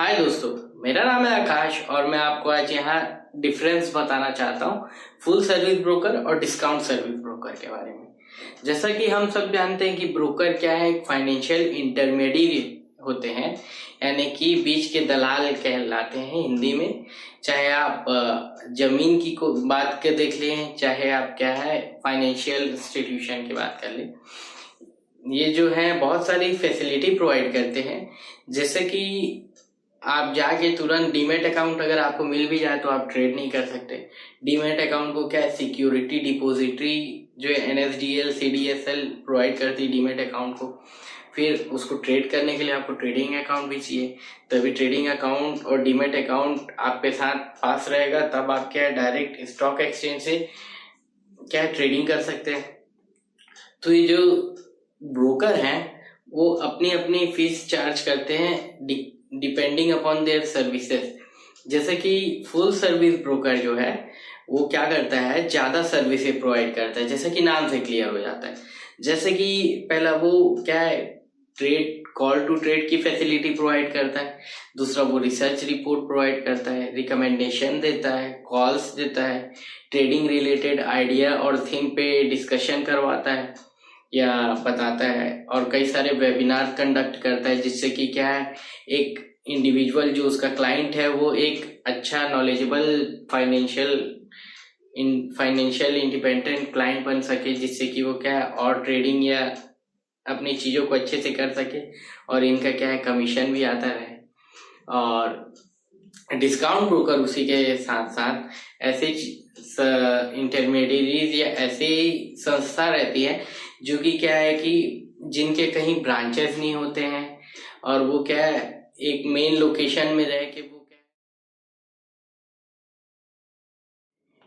हाय दोस्तों, मेरा नाम है आकाश और मैं आपको आज यहाँ डिफरेंस बताना चाहता हूँ फुल सर्विस ब्रोकर और डिस्काउंट सर्विस ब्रोकर के बारे में। जैसा कि हम सब जानते हैं कि ब्रोकर क्या है, एक फाइनेंशियल इंटरमीडिएट होते हैं, यानी कि बीच के दलाल कहलाते हैं हिंदी में। चाहे आप जमीन की को बात कर देख लें, चाहे आप क्या है फाइनेंशियल इंस्टीट्यूशन की बात कर लें, ये जो है बहुत सारी फैसिलिटी प्रोवाइड करते हैं। जैसे कि आप जाके तुरंत डीमेट अकाउंट अगर आपको मिल भी जाए तो आप ट्रेड नहीं कर सकते। डीमेट अकाउंट को क्या है, सिक्योरिटी डिपॉजिटरी जो एनएसडीएल सीडीएसएल प्रोवाइड करती है डीमेट अकाउंट को। फिर उसको ट्रेड करने के लिए आपको ट्रेडिंग अकाउंट भी चाहिए, तभी ट्रेडिंग अकाउंट और डीमेट अकाउंट आपके साथ पास रहेगा, तब आप क्या है डायरेक्ट स्टॉक एक्सचेंज से क्या है ट्रेडिंग कर सकते हैं। तो ये जो ब्रोकर हैं वो अपनी अपनी फीस चार्ज करते हैं डिपेंडिंग अपॉन देयर सर्विसेज। जैसे कि फुल सर्विस ब्रोकर जो है वो क्या करता है, ज्यादा सर्विसेज प्रोवाइड करता है, जैसे कि नाम से क्लियर हो जाता है। जैसे कि पहला वो क्या है, ट्रेड कॉल टू ट्रेड की फैसिलिटी प्रोवाइड करता है। दूसरा वो रिसर्च रिपोर्ट प्रोवाइड करता है, रिकमेंडेशन देता है, कॉल्स देता है, ट्रेडिंग रिलेटेड आइडिया और थीम पे डिस्कशन करवाता है या बताता है, और कई सारे वेबिनार कंडक्ट करता है, जिससे कि क्या है एक इंडिविजुअल जो उसका क्लाइंट है वो एक अच्छा नॉलेजेबल फाइनेंशियल इंडिपेंडेंट क्लाइंट बन सके, जिससे कि वो क्या है और ट्रेडिंग या अपनी चीजों को अच्छे से कर सके और इनका क्या है कमीशन भी आता रहे। और डिस्काउंट ब्रोकर उसी के साथ साथ ऐसे इंटरमीडिएरीज या ऐसी संस्था रहती है जो कि क्या है कि जिनके कहीं ब्रांचेस नहीं होते हैं और वो क्या है एक मेन लोकेशन में रह के वो क्या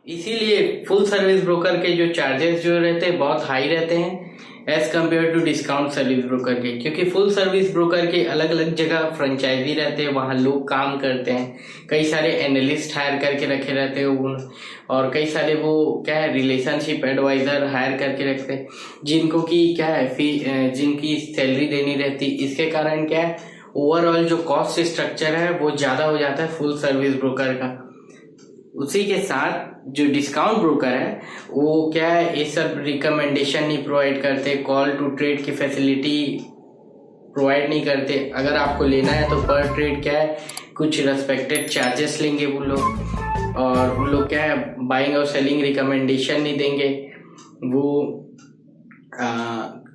इसीलिए फुल सर्विस ब्रोकर के जो चार्जेस जो रहते हैं बहुत हाई रहते हैं as compared to discount service broker के, क्योंकि फुल सर्विस ब्रोकर के अलग अलग जगह फ्रेंचाइजी रहते हैं, वहाँ लोग काम करते हैं, कई सारे एनालिस्ट हायर करके रखे रहते हैं और कई सारे वो क्या है रिलेशनशिप एडवाइजर हायर करके रखते हैं, जिनको की क्या है जिनकी सैलरी देनी रहती। इसके कारण क्या है ओवरऑल जो कॉस्ट स्ट्रक्चर है वो ज्यादा हो जाता है फुल सर्विस ब्रोकर का। उसी के साथ जो डिस्काउंट ब्रोकर है वो क्या है ये सब रिकमेंडेशन नहीं प्रोवाइड करते, कॉल टू ट्रेड की फैसिलिटी प्रोवाइड नहीं करते। अगर आपको लेना है तो पर ट्रेड क्या है कुछ रेस्पेक्टेड चार्जेस लेंगे वो लोग, और वो लोग क्या है बाइंग और सेलिंग रिकमेंडेशन नहीं देंगे, वो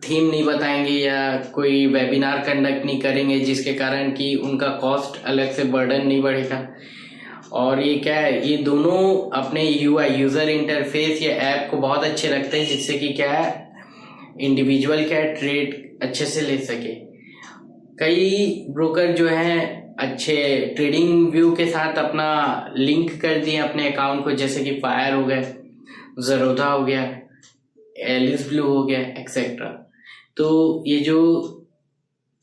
थीम नहीं बताएंगे या कोई वेबिनार कंडक्ट नहीं करेंगे, जिसके कारण कि उनका कॉस्ट अलग से बर्डन नहीं बढ़ेगा। और ये क्या है ये दोनों अपने यूआई यूजर इंटरफेस या ऐप को बहुत अच्छे रखते हैं, जिससे कि क्या है इंडिविजुअल क्या ट्रेड अच्छे से ले सके। कई ब्रोकर जो हैं अच्छे ट्रेडिंग व्यू के साथ अपना लिंक कर दिए अपने अकाउंट को, जैसे कि फायर हो गया, जरोधा हो गया, एलिस ब्लू हो गया एक्सेट्रा। तो ये जो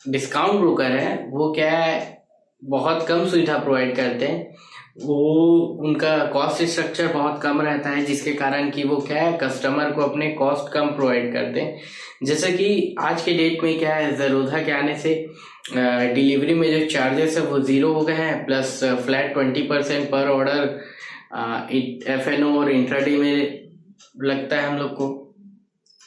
डिस्काउंट ब्रोकर है वो क्या है बहुत कम सुविधा प्रोवाइड करते हैं, वो उनका कॉस्ट स्ट्रक्चर बहुत कम रहता है, जिसके कारण कि वो क्या है कस्टमर को अपने कॉस्ट कम प्रोवाइड करते हैं। जैसे कि आज के डेट में क्या है जरोधा के आने से डिलीवरी में जो चार्जेस है वो 0 हो गए हैं, प्लस फ्लैट 20% पर ऑर्डर एफएनओ और इंट्राडे में लगता है हम लोग को,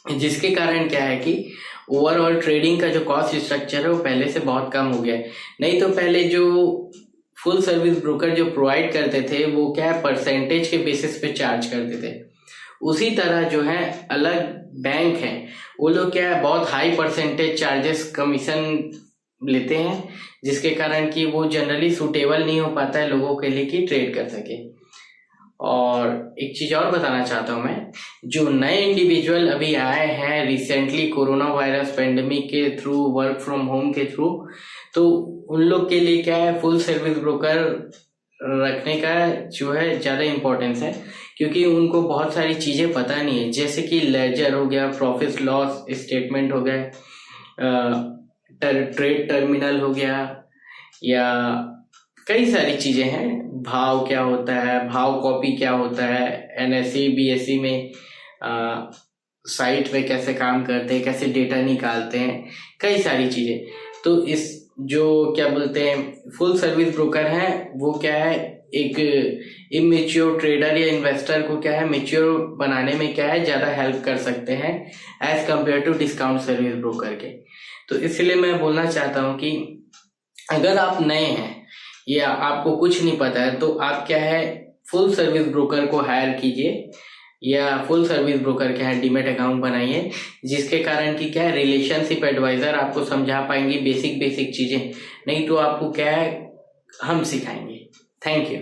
जिसके कारण क्या है कि ओवरऑल ट्रेडिंग का जो कॉस्ट स्ट्रक्चर है वो पहले से बहुत कम हो गया है। नहीं तो पहले जो फुल सर्विस ब्रोकर जो प्रोवाइड करते थे वो क्या परसेंटेज के बेसिस पे चार्ज करते थे, उसी तरह जो है अलग बैंक हैं वो लोग क्या है बहुत हाई परसेंटेज चार्जेस कमीशन लेते हैं, जिसके कारण कि वो जनरली सूटेबल नहीं हो पाता है लोगों के लिए कि ट्रेड कर सके। और एक चीज और बताना चाहता हूं मैं, जो नए इंडिविजुअल अभी आए हैं रिसेंटली कोरोना वायरस पेंडेमिक के थ्रू, वर्क फ्रॉम होम के थ्रू, तो उन लोग के लिए क्या है फुल सर्विस ब्रोकर रखने का जो है ज्यादा इम्पोर्टेंस है, क्योंकि उनको बहुत सारी चीजें पता नहीं है, जैसे कि लेजर हो गया, प्रॉफिट लॉस स्टेटमेंट हो गया, ट्रेड टर्मिनल हो गया, या कई सारी चीजें हैं, भाव क्या होता है, भाव कॉपी क्या होता है, एनएससी बीएससी में साइट पे कैसे काम करते हैं, कैसे डेटा निकालते हैं, कई सारी चीजें। तो इस जो क्या बोलते हैं फुल सर्विस ब्रोकर है वो क्या है, एक इमेच्योर ट्रेडर या इन्वेस्टर को क्या है मेच्योर बनाने में क्या है ज़्यादा हेल्प कर सकते हैं as compared to discount service broker के। तो इसलिए मैं बोलना चाहता हूँ कि अगर आप नए हैं या आपको कुछ नहीं पता है तो आप क्या है फुल सर्विस ब्रोकर को हायर कीजिए या फुल सर्विस ब्रोकर के यहाँ डीमेट अकाउंट बनाइए, जिसके कारण कि क्या है रिलेशनशिप एडवाइजर आपको समझा पाएंगे बेसिक चीजें, नहीं तो आपको क्या है हम सिखाएंगे। Thank you.